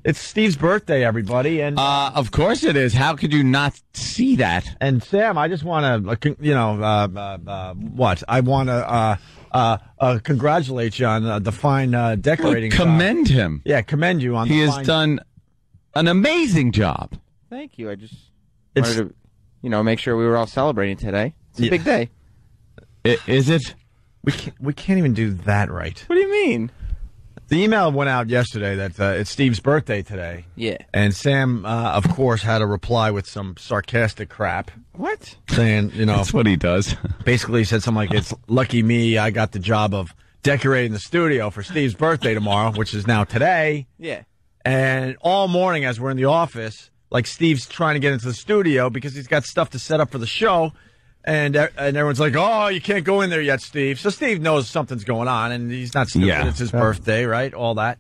It's Steve's birthday, everybody, and Of course it is. How could you not see that? And Sam, I just want to, what? I want to congratulate you on the fine decorating. Commend him. Yeah, commend you on. He has done an amazing job. Thank you. I just wanted to, make sure we were all celebrating today. It's a big day. Is it? We can't even do that right. What do you mean? The email went out yesterday that it's Steve's birthday today. Yeah. And Sam, of course, had a reply with some sarcastic crap. What? Saying, That's what he does. Basically, he said something like, it's lucky me, I got the job of decorating the studio for Steve's birthday tomorrow, which is now today. Yeah. And all morning as we're in the office, like Steve's trying to get into the studio because he's got stuff to set up for the show. And everyone's like, oh, you can't go in there yet, Steve. So Steve knows something's going on, and he's not stupid. Yeah. It's his birthday, right? All that.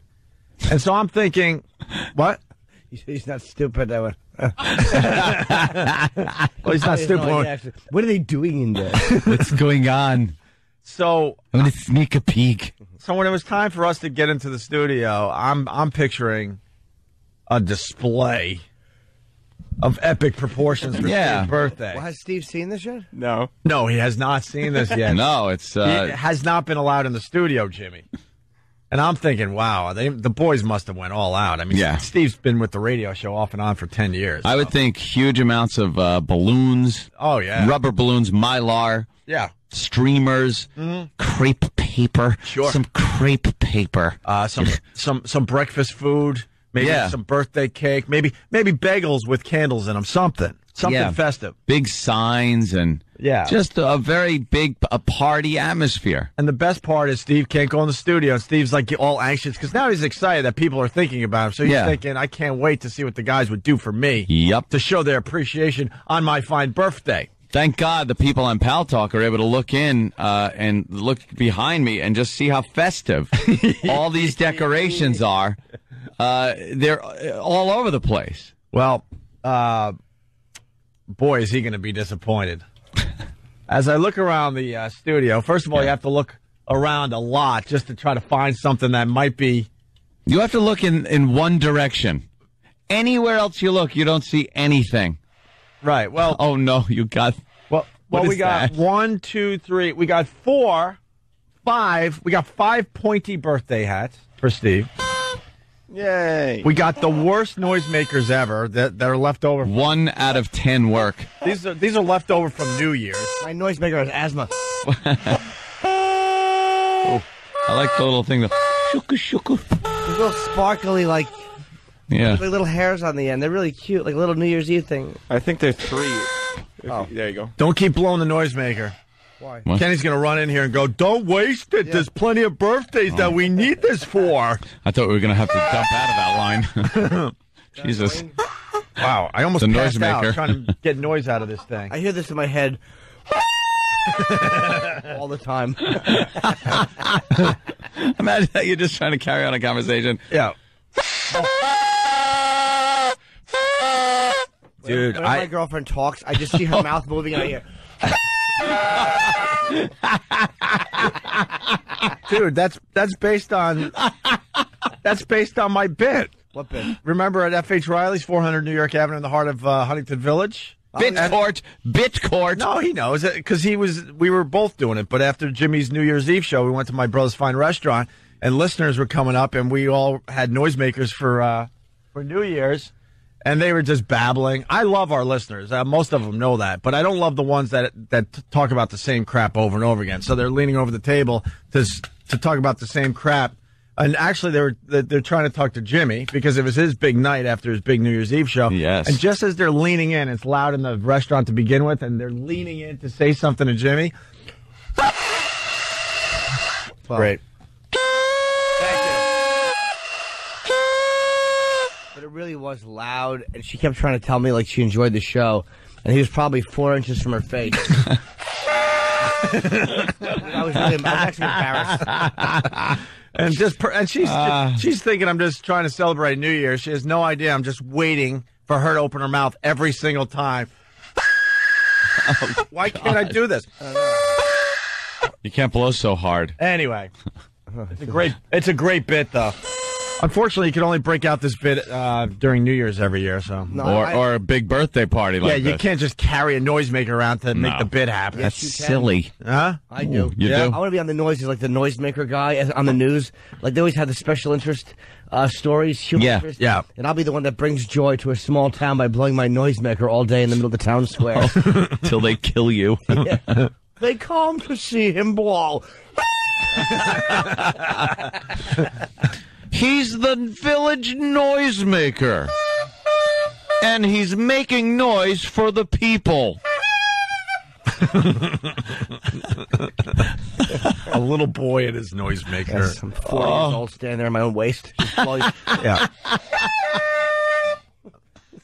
And so I'm thinking, what? He's not stupid. Well, he's not stupid. What are they doing in there? What's going on? So I'm going to sneak a peek. So when it was time for us to get into the studio, I'm picturing a display of epic proportions for Steve's birthday. Well, has Steve seen this yet? No. No, he has not seen this yet. No, it's... He has not been allowed in the studio, Jimmy. And I'm thinking, wow, the boys must have went all out. I mean, Steve's been with the radio show off and on for 10 years. I would think huge amounts of balloons. Oh, yeah. Rubber balloons, Mylar. Yeah. Streamers. Crepe paper. Sure. Some crepe paper. Some breakfast food. Maybe some birthday cake. Maybe bagels with candles in them. Something festive. Big signs and just a very big party atmosphere. And the best part is Steve can't go in the studio. And Steve's like all anxious because now he's excited that people are thinking about him. So he's thinking, I can't wait to see what the guys would do for me. Yep. To show their appreciation on my fine birthday. Thank God the people on Pal Talk are able to look in and look behind me and just see how festive all these decorations are. They're all over the place. Well, boy, is he going to be disappointed. As I look around the studio, first of all, you have to look around a lot just to try to find something that might be... You have to look in one direction. Anywhere else you look, you don't see anything. Right, well... Oh, no, you got... Well, we got 1, 2, 3... We got 4, 5... We got 5 pointy birthday hats for Steve. Yay. We got the worst noisemakers ever that are left over. 1 out of 10 work. These are left over from New Year's. My noisemaker has asthma. Oh, I like the little thing. The shuka. These little sparkly, like little hairs on the end. They're really cute, like a little New Year's Eve thing. I think there's 3. Oh, there you go. Don't keep blowing the noisemaker. Why? What? Kenny's going to run in here and go, don't waste it. There's plenty of birthdays that we need this for. I thought we were going to have to dump out of that line. Jesus. Wow, I almost passed out noisemaker. trying to get noise out of this thing. I hear this in my head all the time. Imagine that you're just trying to carry on a conversation. Yeah. Dude, when my girlfriend talks, I just see her mouth moving and I hear... Dude, that's based on my bit. What bit? Remember at F.H. Riley's, 400 New York Avenue in the heart of Huntington Village? Bit court. No, he knows it because we were both doing it. But after Jimmy's New Year's Eve show, we went to my brother's fine restaurant, and listeners were coming up, and we all had noisemakers for New Year's. And they were just babbling. I love our listeners. Most of them know that. But I don't love the ones that talk about the same crap over and over again. So they're leaning over the table to talk about the same crap. And actually, they're trying to talk to Jimmy because it was his big night after his big New Year's Eve show. Yes. And just as they're leaning in, it's loud in the restaurant to begin with, and they're leaning in to say something to Jimmy. Great. But it really was loud, and she kept trying to tell me like she enjoyed the show, and he was probably 4 inches from her face. I was actually embarrassed. And she's thinking I'm just trying to celebrate New Year. She has no idea. I'm just waiting for her to open her mouth every single time. Why can't I do this? You can't blow so hard. Anyway, it's a great bit though. Unfortunately, you can only break out this bit during New Year's every year. So, or a big birthday party like you this. can't just carry a noisemaker around to make the bit happen. That's Yes, you can. silly. Huh? I do. You do? I want to be on the noises like the noisemaker guy on the news. Like they always have the special interest stories, human Yeah, interest. yeah. And I'll be the one that brings joy to a small town by blowing my noisemaker all day in the middle of the town square. Till they kill you. They come to see him blow. He's the village noisemaker. And he's making noise for the people. A little boy and his noisemaker. Yes, I'm 4 years old, standing there in my own waist. Just blowing. Yeah.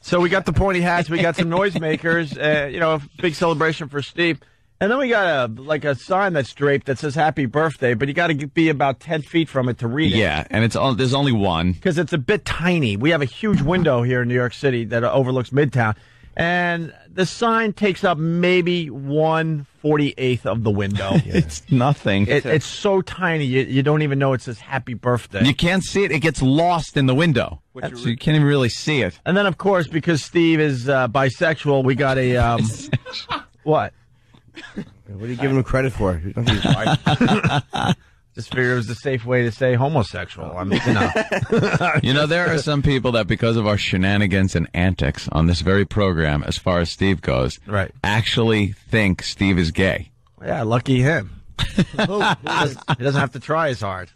So we got the pointy hats. We got some noisemakers. A big celebration for Steve. And then we got a sign that's draped that says "Happy Birthday," but you got to be about 10 feet from it to read it. Yeah, and there's only one. Because it's a bit tiny. We have a huge window here in New York City that overlooks Midtown, and the sign takes up maybe 1/48th of the window. It's nothing. It's so tiny you don't even know it says "Happy Birthday." You can't see it. It gets lost in the window. So you can't even really see it. And then, of course, because Steve is bisexual, we got a what? What are you giving him credit for? Just figured it was the safe way to say homosexual. I mean, There are some people that, because of our shenanigans and antics on this very program, as far as Steve goes, Right. actually think Steve is gay. Yeah, lucky him. He doesn't have to try as hard.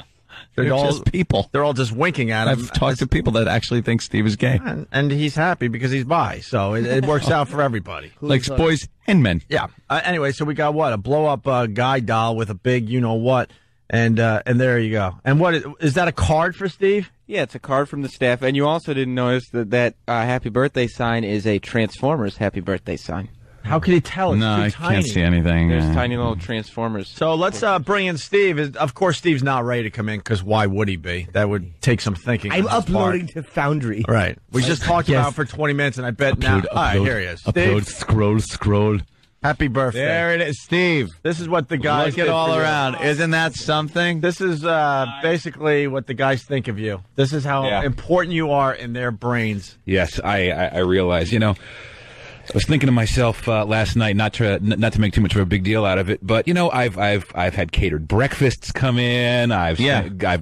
They're just people. They're all just winking at him. I've talked to people that actually think Steve is gay. And he's happy because he's bi, so it works out for everybody. Likes boys and men. Yeah. Anyway, so we got what? A blow-up guy doll with a big you-know-what, and there you go. And what is that a card for Steve? Yeah, it's a card from the staff. And you also didn't notice that happy birthday sign is a Transformers happy birthday sign. How can he tell? It's No, too I tiny. can't see anything. There's tiny little Transformers. So let's bring in Steve. Of course, Steve's not ready to come in because why would he be? That would take some thinking. I'm on his uploading part. to Foundry. Right. We just talked Yes. about it for 20 minutes, and I bet now. All right, here he is. Steve, scroll. happy birthday. There it is, Steve. This is what the guys Look did it all for you. around. Isn't that something? This is basically what the guys think of you. This is how important you are in their brains. Yes, I realize. I was thinking to myself last night, not to make too much of a big deal out of it, but I've had catered breakfasts come in. I've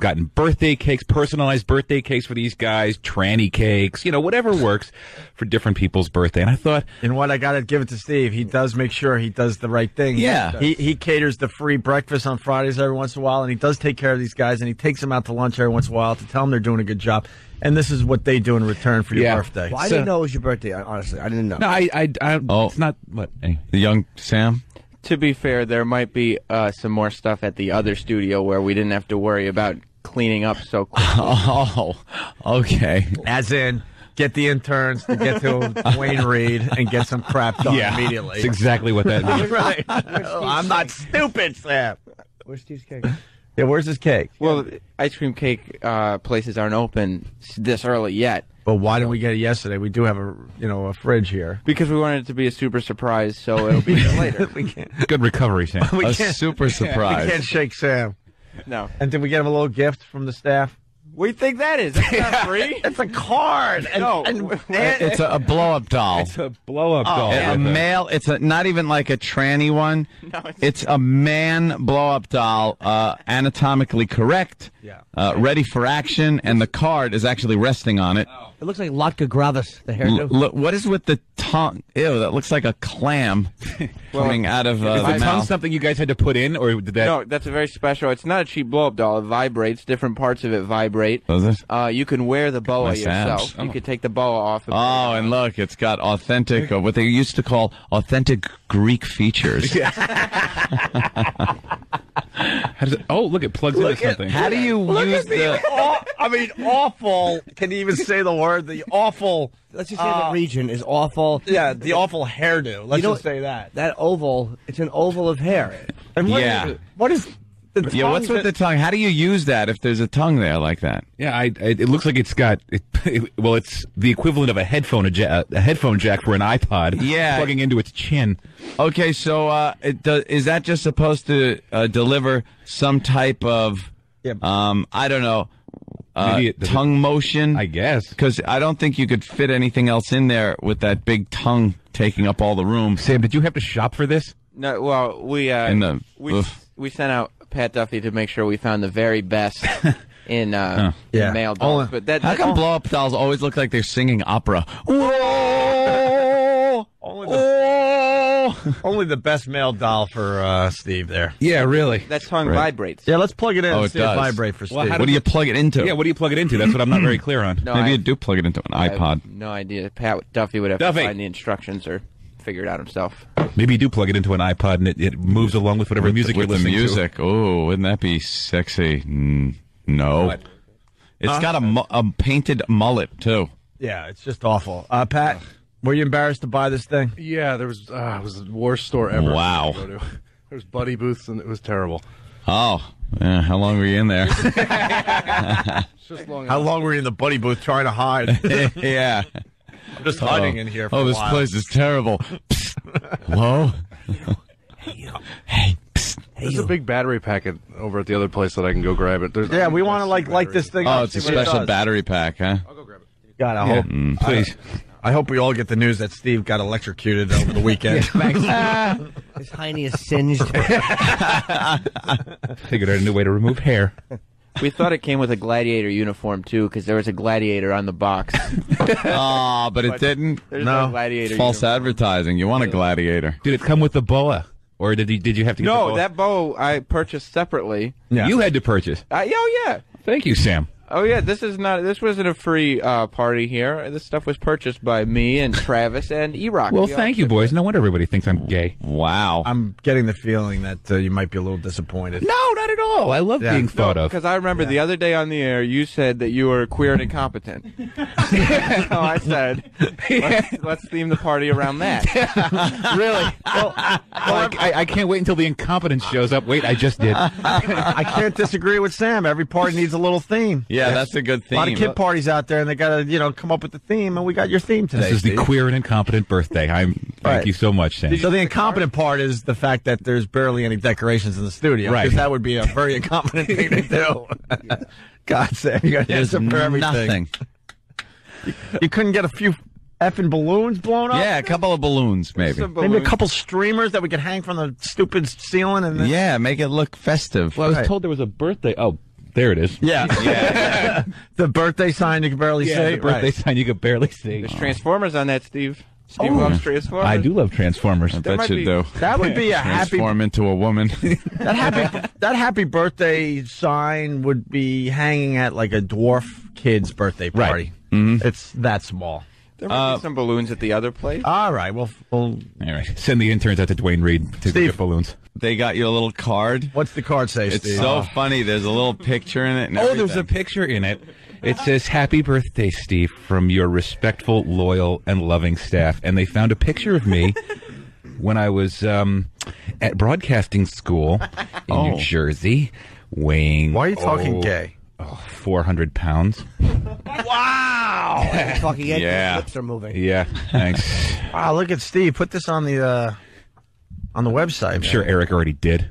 gotten birthday cakes, personalized birthday cakes for these guys, tranny cakes, whatever works for different people's birthday. And I thought, You know what? I got to give it to Steve. He does make sure he does the right thing. Yeah. He caters the free breakfast on Fridays every once in a while, and he does take care of these guys, and he takes them out to lunch every once in a while to tell them they're doing a good job. And this is what they do in return for your birthday. Well, I didn't know it was your birthday, honestly. I didn't know. no, it's not what. The young Sam? To be fair, there might be some more stuff at the other studio where we didn't have to worry about cleaning up so quick. Oh, okay. As in, get the interns to get to Wayne Reed and get some crap done immediately. That's exactly what that means. Right. I'm not stupid, Sam. Where's Steve's cake? Yeah, where's his cake? Well, ice cream cake places aren't open this early yet. But why didn't we get it yesterday? We do have a fridge here. Because we wanted it to be a super surprise, so it'll be there later. We can't. Good recovery, Sam. A super surprise. We can't shake Sam. No. And did we get him a little gift from the staff? What do you think that is? That's not free. It's a card. It's a blow-up doll. It's a blow-up doll. A male. It's not even like a tranny one. No, it's a man blow-up doll, anatomically correct, ready for action, and the card is actually resting on it. It looks like Latka Gravis, the hairdo. Look, what is with the tongue? Ew, that looks like a clam coming out of Is the the tongue mouth. something you guys had to put in, or did that? No, that's a very special. It's not a cheap blow-up doll. It vibrates. Different parts of it vibrate. Does it? You can wear the boa my yourself. abs. You could take the boa off. And Oh, and look, it's got authentic, what they used to call authentic Greek features. How does it, look, it plugs into something. How do you use the... Awful. Can you even say the word? The awful. Let's just say the region is awful. Yeah, the awful hairdo. Let's You know just say that. That oval, it's an oval of hair. And what Yeah. is it? What is the Yeah, what's with the tongue? How do you use that if there's a tongue there like that? Yeah, it looks like it's got. Well, it's the equivalent of a headphone jack for an iPod. Yeah. Plugging into its chin. Okay, so is that just supposed to deliver some type of, Yeah. I don't know, Maybe tongue motion. I guess. Because I don't think you could fit anything else in there with that big tongue taking up all the room. Sam, did you have to shop for this? No, well, we sent out Pat Duffy to make sure we found the very best in male dolls. But how come blow-up dolls always look like they're singing opera? Whoa! Only the best male doll for Steve there. Yeah, really. That tongue vibrates. Yeah, let's plug it in and it see does. it vibrate for Steve. Well, what do you plug it into? Yeah, what do you plug it into? That's what I'm not very clear on. No, Maybe you do plug it into an iPod. I have no idea. Pat Duffy would have to find the instructions or figure it out himself. Maybe you do plug it into an iPod and it moves along with whatever music you're listening to. With the music. Oh, wouldn't that be sexy? No. What? It's got a painted mullet, too. Yeah, it's just awful. Pat, were you embarrassed to buy this thing? Yeah, it was the worst store ever. Wow. There was buddy booths, and it was terrible. Oh, yeah, how long were you in there? Just long How long were you in the buddy booth trying to hide? Yeah. I'm just hiding in here for a this while. place is terrible. Hello? Hey, There's a big battery packet over at the other place that I can go grab it. Yeah, we want to like this thing. Oh, up, it's a see what it special does. battery pack, huh? I'll go grab it. God, I hope. Please. I hope we all get the news that Steve got electrocuted over the weekend. His hiney is singed. Figured out a new way to remove hair. We thought it came with a gladiator uniform, too, because there was a gladiator on the box. Oh, but it didn't. There's no gladiator False uniform. advertising. You want a gladiator. Did it come with the boa? Or did you have to get the No, boa? that bow I purchased separately. Yeah. You had to purchase. Yeah. Thank you, Sam. Oh yeah, this wasn't a free party here. This stuff was purchased by me and Travis and E-Rock. Well, thank you, boys. No wonder everybody thinks I'm gay. Wow. I'm getting the feeling that you might be a little disappointed. No, not at all. I love being thought of. Because I remember the other day on the air, you said that you were queer and incompetent. So I said, let's theme the party around that. Really? Well, I can't wait until the incompetence shows up. Wait, I just did. I can't disagree with Sam. Every party needs a little theme. Yeah, that's a good A theme. lot of kid parties out there, and they got to, come up with the theme, and we got your theme today. This is the Steve. queer and incompetent birthday. Thank you so much, Sam. So the incompetent part is the fact that there's barely any decorations in the studio. Right. Because that would be a very incompetent thing to do. God, Sam, you got to There's answer for everything. nothing. You couldn't get a few effing balloons blown up? Yeah, a couple of balloons, maybe. Maybe a couple streamers that we could hang from the stupid ceiling. And Yeah, make it look festive. Well, I was told there was a birthday. Oh, there it is. Yeah. The birthday sign you can barely see. The birthday Right. sign you could barely see. There's Transformers on that, Steve. Steve loves Transformers. I do love Transformers. I There bet might you be- do. That would be a happy Transform into a woman. that happy birthday sign would be hanging at like a dwarf kid's birthday party. Mm-hmm. It's that small. There might be some balloons at the other place. All right. Well, All right. Send the interns out to Dwayne Reed to Steve. get balloons. They got you a little card. what's the card say, It's Steve? so funny. There's a little picture in it. And Oh, there's a everything. picture in it. It says, "Happy birthday, Steve, from your respectful, loyal, and loving staff." And they found a picture of me when I was at broadcasting school in New Jersey, weighing... Why are you talking gay? 400 pounds. Wow. Talking again, Yeah. his lips are moving. Yeah, thanks. Wow. Look at Steve. Put this on the website. I'm sure Eric already did.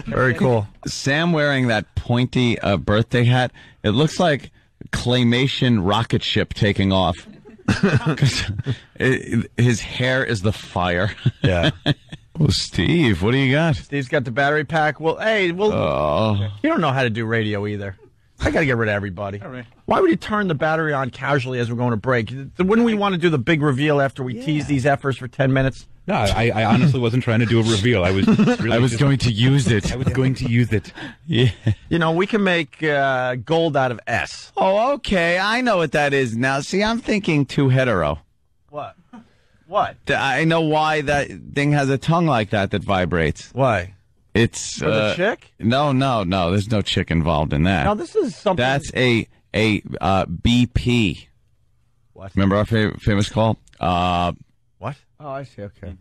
Very cool. Sam wearing that pointy birthday hat. It looks like claymation rocket ship taking off. 'Cause his hair is the fire. Yeah. Well, Steve, what do you got? Steve's got the battery pack. Well, hey, you don't know how to do radio either. I got to get rid of everybody. All right. Why would you turn the battery on casually as we're going to break? Wouldn't we want to do the big reveal after we tease these efforts for 10 minutes? No, I honestly wasn't trying to do a reveal. I was really just- going to use it. I was going to use it. Yeah. We can make gold out of S. Oh, okay. I know what that is now. See, I'm thinking too hetero. What? What? I know why that thing has a tongue like that vibrates. Why? It's For the chick? No. There's no chick involved in that. Now, this is something... That's a BP. What? Remember our famous call? What? Oh, I see. Okay.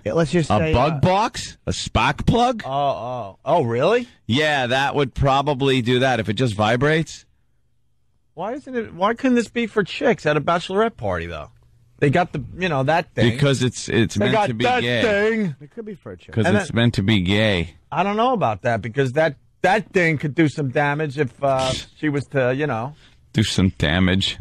Yeah, let's just A say, bug box? A spark plug? Oh, really? Yeah, that would probably do that if it just vibrates. Why couldn't this be for chicks at a bachelorette party, though? They got the, that thing. Because it's they meant got to be that gay. thing. It could be for a chick. Because And it's meant to be gay. I don't know about that because that that thing could do some damage if she was to, you know. Do some damage.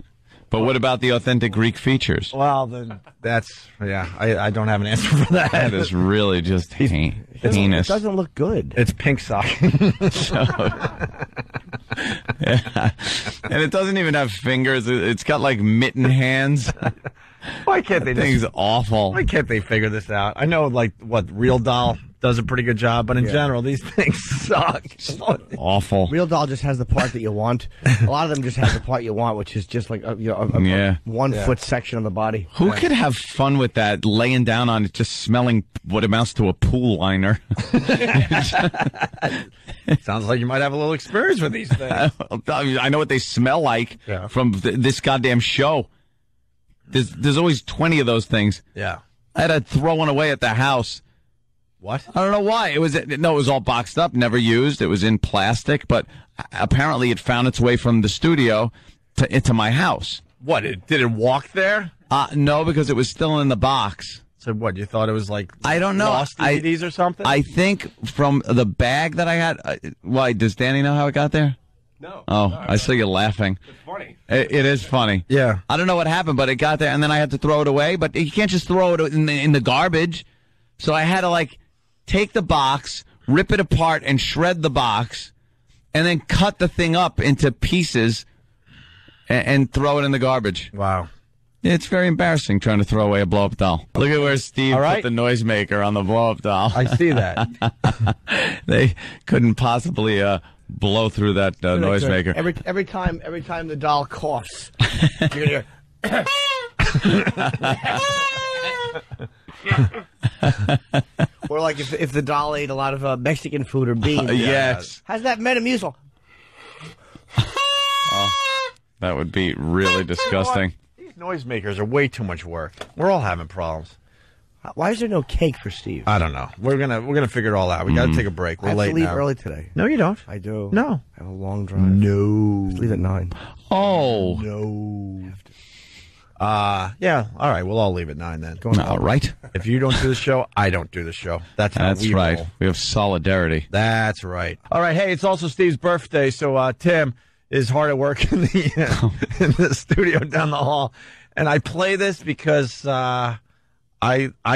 But what about the authentic Greek features? Well, then I don't have an answer for that. That is really just heinous. It doesn't look good. It's pink sock. Yeah. And it doesn't even have fingers. It's got like mitten hands. Why can't they? Thing's awful. Why can't they figure this out? I know, like, Real Doll does a pretty good job, but in general, these things suck. Awful. Real Doll just has the part that you want. A lot of them just have the part you want, which is just like a 1 foot section of the body. Who could have fun with that, laying down on it, just smelling what amounts to a pool liner? Sounds like you might have a little experience with these things. I know what they smell like from this goddamn show. There's always 20 of those things. Yeah. I had to throw one away at the house. What? I don't know why. It was all boxed up, never used. It was in plastic, but apparently it found its way from the studio into my house. What? Did it walk there? No, because it was still in the box. So what? You thought it was like I don't know. Lost DVDs or something? I think from the bag that I had. Why? Does Danny know how it got there? No. Oh, no, I saw you laughing. It's funny. It is funny. Yeah. I don't know what happened, but it got there, and then I had to throw it away. But you can't just throw it in the garbage. So I had to, take the box, rip it apart, and shred the box, and then cut the thing up into pieces and throw it in the garbage. Wow. It's very embarrassing trying to throw away a blow-up doll. Look at where Steve put the noisemaker on the blow-up doll. I see that. They couldn't possibly blow through that noisemaker. Every time the doll coughs, you're gonna hear. Or like if the doll ate a lot of Mexican food or beans. Yes. How's that Metamucil? Oh, that would be really disgusting. These noisemakers are way too much work. We're all having problems. Why is there no cake for Steve? I don't know. We're gonna figure it all out. We got to take a break. We're I have late to leave now. early today. No, you don't. I do. No. I have a long drive. No. Just leave at 9. Oh. No. Yeah. All right. We'll all leave at 9 then. All right. If you don't do the show, I don't do the show. That's how That's we right. roll. We have solidarity. That's right. All right. Hey, it's also Steve's birthday, so Tim is hard at work in the studio down the hall, and I play this because I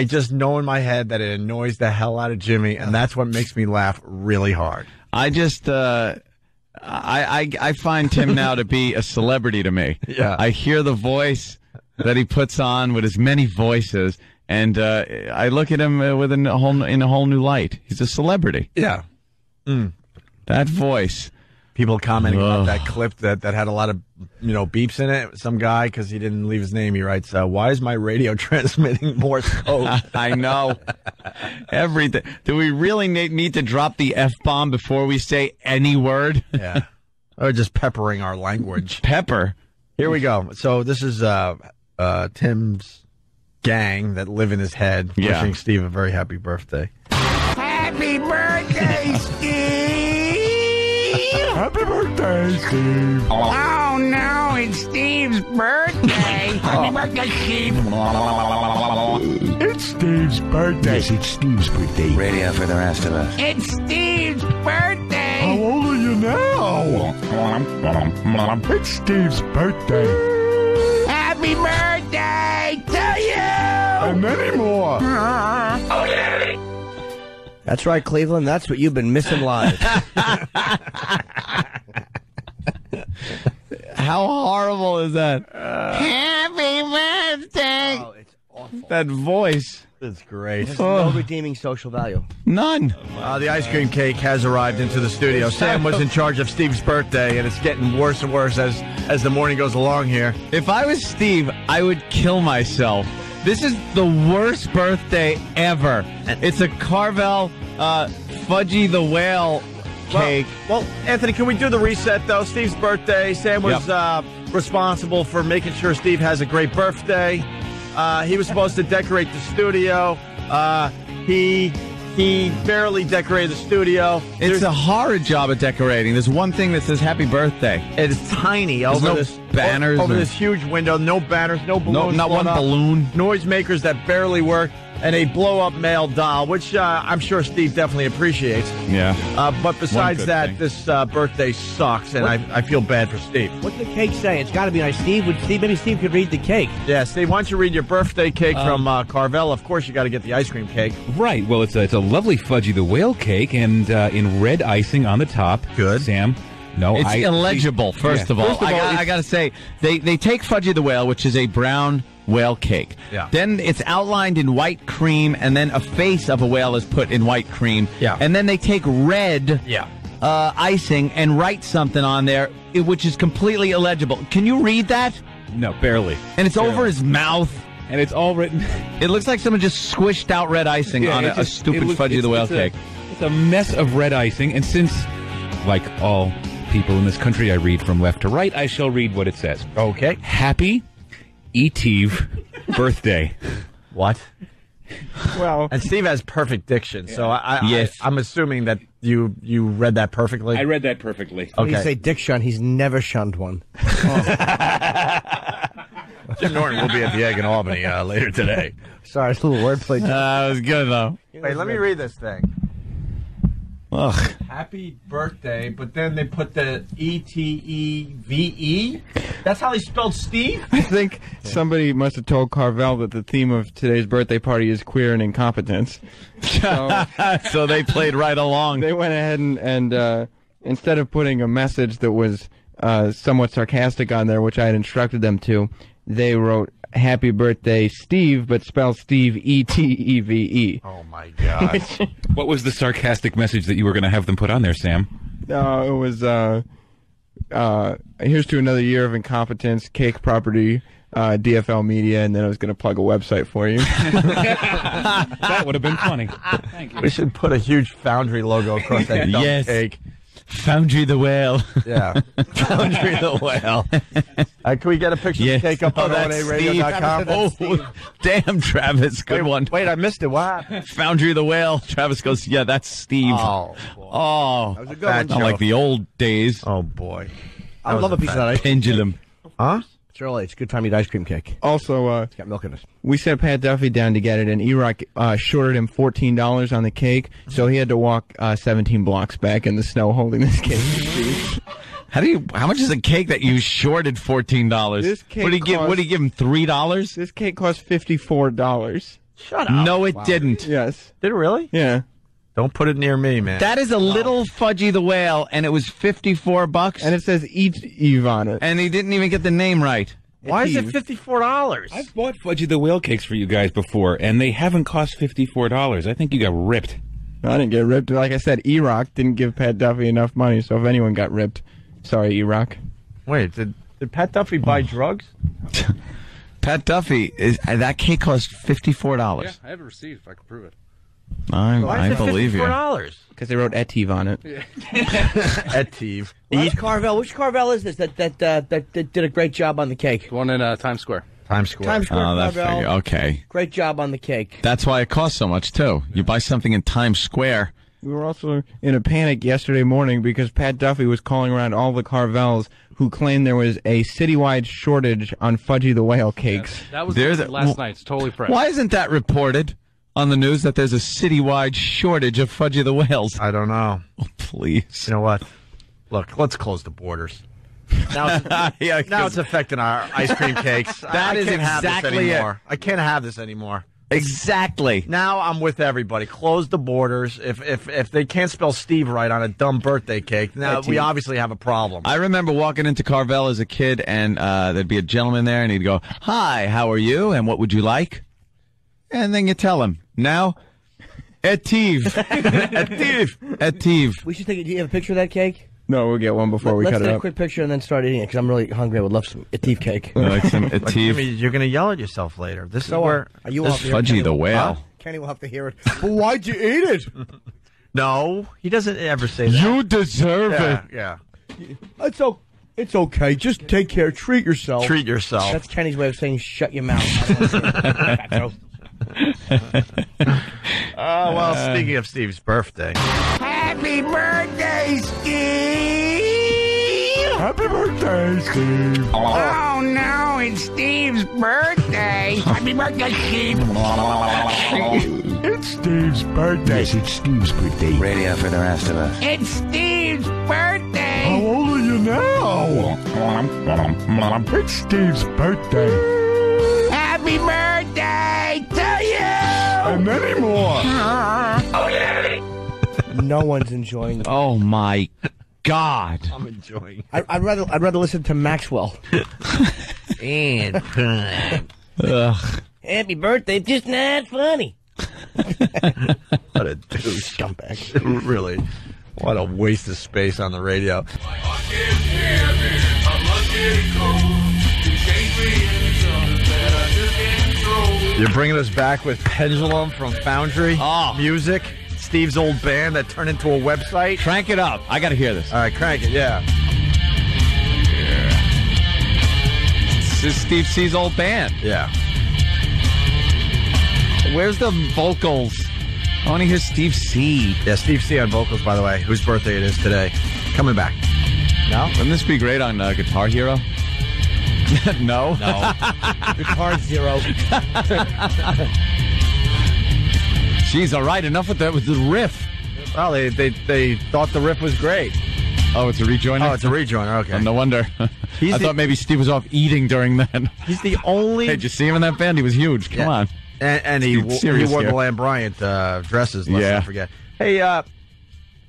just know in my head that it annoys the hell out of Jimmy, and that's what makes me laugh really hard. I just I find Tim now to be a celebrity to me. Yeah. I hear the voice that he puts on with his many voices, and I look at him in a whole new light. He's a celebrity. Yeah. That voice. People commenting about that clip that had a lot of beeps in it. Some guy, because he didn't leave his name, he writes, "Why is my radio transmitting Morse code?" I know. Everything. Do we really need to drop the F-bomb before we say any word? Yeah. Or just peppering our language. Pepper. Here we go. So this is Tim's gang that live in his head, wishing Steve a very happy birthday. Happy birthday, Steve! Happy birthday, Steve! Oh no, it's Steve's birthday! Happy birthday, Steve! It's Steve's birthday. Yes, it's Steve's birthday. Radio for the rest of us. It's Steve's birthday! How old are you now? It's Steve's birthday. Happy birthday to you! And many more. That's right, Cleveland. That's what you've been missing live. How horrible is that? Happy birthday! Oh, it's awful. That voice. That's great. There's no redeeming social value. None. The ice cream cake has arrived into the studio. Sam was in charge of Steve's birthday, and it's getting worse and worse as the morning goes along here. If I was Steve, I would kill myself. This is the worst birthday ever. It's a Carvel Fudgy the Whale cake. Well, Anthony, can we do the reset, though? Steve's birthday. Sam was responsible for making sure Steve has a great birthday. He was supposed to decorate the studio. He barely decorated the studio. It's a horrid job of decorating. There's one thing that says happy birthday. It's tiny. There's over no this banners over or- this huge window. No banners. No balloons. not one going up, balloon. Noisemakers that barely work. and a blow-up male doll, which I'm sure Steve definitely appreciates. Yeah. But besides good that, thing. this birthday sucks, and I feel bad for Steve. What's the cake say? It's got to be nice. Maybe Steve could read the cake. Yeah, Steve, why don't you read your birthday cake from Carvel? Of course, you got to get the ice cream cake. Right. Well, it's a lovely Fudgy the Whale cake, and in red icing on the top. Good. Sam. No, It's illegible, first of all. First of all, I got to say, they take Fudgy the Whale, which is a brown whale cake. Yeah. Then it's outlined in white cream, and then a face of a whale is put in white cream. Yeah. And then they take red Yeah. icing and write something on there, which is completely illegible. Can you read that? No, barely. And it's over his mouth. And it's all written. It looks like someone just squished out red icing on a stupid Fudgy the Whale cake. It's a mess of red icing, and since, like all people in this country, I read from left to right, I shall read what it says. Okay. Happy Eve birthday. What? Well, And Steve has perfect diction, so Yes. I'm assuming that you read that perfectly. I read that perfectly. When you Okay. say Dick Shun, he's never shunned one. Jim Norton will be at the Egg in Albany later today. Sorry, it's a little wordplay. That was good, though. Wait, let me read this thing. Ugh. Happy birthday, but then they put the E-T-E-V-E? That's how they spelled Steve? I think somebody must have told Carvel that the theme of today's birthday party is queer and incompetence. So So they played right along. they went ahead and instead of putting a message that was somewhat sarcastic on there, which I had instructed them to, they wrote "Happy Birthday, Steve," but spelled Steve E-T-E-V-E. Oh, my God. What was the sarcastic message that you were going to have them put on there, Sam? It was here's to another year of incompetence, cake property, DFL Media, and then I was going to plug a website for you. That would have been funny. Thank you. We should put a huge Foundry logo across that dumb Yes. cake. Foundry the Whale. Yeah. Foundry the Whale. Can we get a picture Yes. of the cake up Oh, on that's ONARadio.com? Oh, damn, Travis. Good one. Wait, I missed it. What happened? Foundry the Whale. Travis goes, yeah, that's Steve. Oh, boy. Oh. That was a good one. Not like the old days. Oh, boy. I would love a piece of that ice cream. Pendulum. Huh? It's early. It's a good time to eat ice cream cake. Also, It's got milk in it. we sent Pat Duffy down to get it, and E-Rock shorted him $14 on the cake, so he had to walk 17 blocks back in the snow holding this cake. How much is a cake that you shorted $14? This cake What do you give him $3? This cake cost $54. Shut up. No, it didn't. Yes. Did it really? Yeah. Don't put it near me, man. That is a little Fudgy the Whale, and it was $54. And it says eat Eve on it. And he didn't even get the name right. Why is it Eve. $54? I've bought Fudgy the Whale cakes for you guys before, and they haven't cost $54. I think you got ripped. I didn't get ripped. Like I said, E-Rock didn't give Pat Duffy enough money, so if anyone got ripped, sorry, E-Rock. Wait, did Pat Duffy buy drugs? Pat Duffy, that cake cost $54. I have a receipt if I can prove it. I believe you. $54. Because they wrote Etive on it. Etive. Which Carvel? Which Carvel is this that did a great job on the cake? The one in Times Square. Times Square. Times Square Oh, that Carvel. figure. Okay. Great job on the cake. That's why it costs so much, too. You buy something in Times Square. We were also in a panic yesterday morning because Pat Duffy was calling around all the Carvels who claimed there was a citywide shortage on Fudgy the Whale cakes. That was There's last night. It's totally fresh. Why isn't that reported on the news that there's a citywide shortage of Fudgy the Whales? I don't know. Oh, please. You know what? Look, let's close the borders. Now it's, Yeah, now it's affecting our ice cream cakes. That I is can't have this exactly it. anymore. I can't have this anymore. Exactly. Now I'm with everybody. Close the borders. If they can't spell Steve right on a dumb birthday cake, now we obviously have a problem. I remember walking into Carvel as a kid, and there'd be a gentleman there, and he'd go, "Hi, how are you? And what would you like?" And then you tell him. Now, Etive. Etive. Etive. We should take. Do you have a picture of that cake? No, we'll get one before we Let's cut it take a up. quick picture and then start eating it because I'm really hungry. I would love some Etive cake. Like some Jimmy, Etive. you're going to yell at yourself later. This So is where. you This Fudgy the Whale. Kenny will have to hear it. But why'd you eat it? No, he doesn't ever say that. You deserve Yeah. It's okay. Just take care. Treat yourself. Treat yourself. That's Kenny's way of saying shut your mouth. Oh, well, speaking of Steve's birthday. Happy birthday, Steve! Happy birthday, Steve. Oh no, it's Steve's birthday. Happy birthday, Steve. It's Steve's birthday. Yes, it's Steve's birthday. Radio for the rest of us. It's Steve's How birthday. old are you now? It's Steve's birthday. Happy birthday to you. And many more. No one's enjoying it. Oh my God! I'm enjoying. I'd rather listen to Maxwell. And Ugh. Happy birthday, just not funny. what a douche. Scumbag. Really. What a waste of space on the radio. You're bringing us back with Pendulum from Foundry Music, Steve's old band that turned into a website. Crank it up. I got to hear this. All right, crank it, yeah. This is Steve C's old band. Yeah. Where's the vocals? I want to hear Steve C. Yeah, Steve C on vocals, by the way, whose birthday it is today. Coming back. No? Wouldn't this be great on Guitar Hero? No? No. Guitar Zero. Jeez, all right, enough with that with the riff. Well, they thought the riff was great. Oh, it's a rejoiner? Oh, it's a rejoiner, okay. Oh, no wonder. I thought maybe Steve was off eating during that. He's the only... Hey, did you see him in that band? He was huge. Come on. And he wore here. the Lamb Bryant dresses, lest Yeah. I forget. Hey,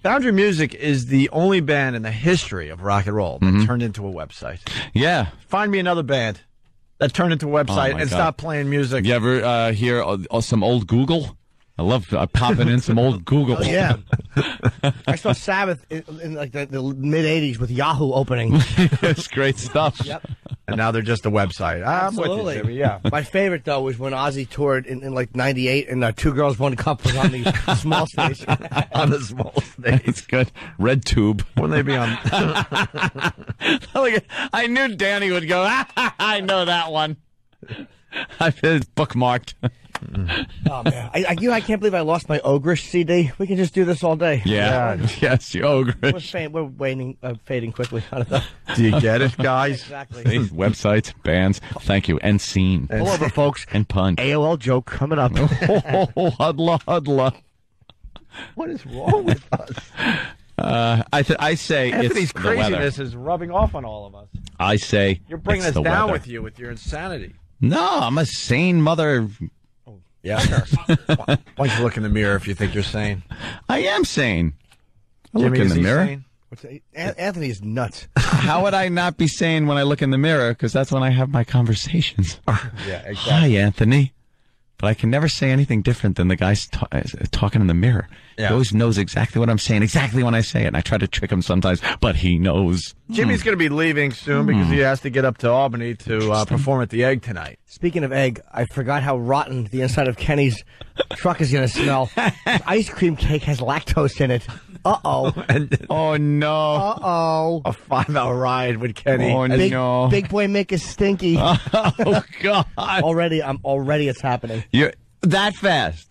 Foundry Music is the only band in the history of rock and roll that turned into a website. Yeah. Find me another band that turned into a website my and God. stopped playing music. You ever hear some old Google? I love popping in some old Google. Oh, yeah. I saw Sabbath in like the mid 80s with Yahoo opening. It's great stuff. Yep. And now they're just a website. I'm with you, Absolutely. Jimmy, yeah. My favorite though was when Ozzy toured in like '98 and Two Girls One Cup was on the small stage. On the small stage. It's good. Red Tube. Wouldn't they be on... Look, I knew Danny would go, I know that one. It's bookmarked. Oh man, I can't believe I lost my Ogrish CD. We can just do this all day. Yeah. Yes, you ogre. We're fading quickly out of the Do you get it, guys? exactly. Websites, bands. Thank you. And scene. Pull over, folks. And punch. AOL joke coming up. Oh, huddla. What is wrong with us? I say Anthony's it's the weather. craziness is rubbing off on all of us. I say You're bringing it's us the down weather. with you with your insanity. No, I'm a sane mother. Yeah. Why don't you look in the mirror if you think you're sane? I am sane. I Jimmy, look in is the he mirror. sane? Anthony is nuts. How would I not be sane when I look in the mirror? Because that's when I have my conversations. Yeah, exactly. Hi, Anthony. But I can never say anything different than the guy talking in the mirror. Yeah. He always knows exactly what I'm saying, exactly when I say it. And I try to trick him sometimes, but he knows. Jimmy's going to be leaving soon because he has to get up to Albany to perform at the Egg tonight. Speaking of egg, I forgot how rotten the inside of Kenny's truck is going to smell. His ice cream cake has lactose in it. Uh-oh. Oh, no. Uh-oh. A 5-hour ride with Kenny. Oh, no. Big boy Mick is stinky. Oh, God. Already it's happening. You're that fast.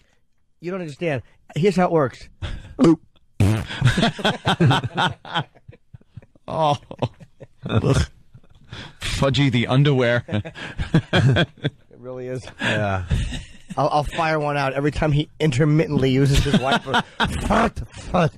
You don't understand. Here's how it works. Oh. Ugh. Fudgy the underwear. It really is. Yeah. I'll fire one out every time he intermittently uses his wiper. Fart.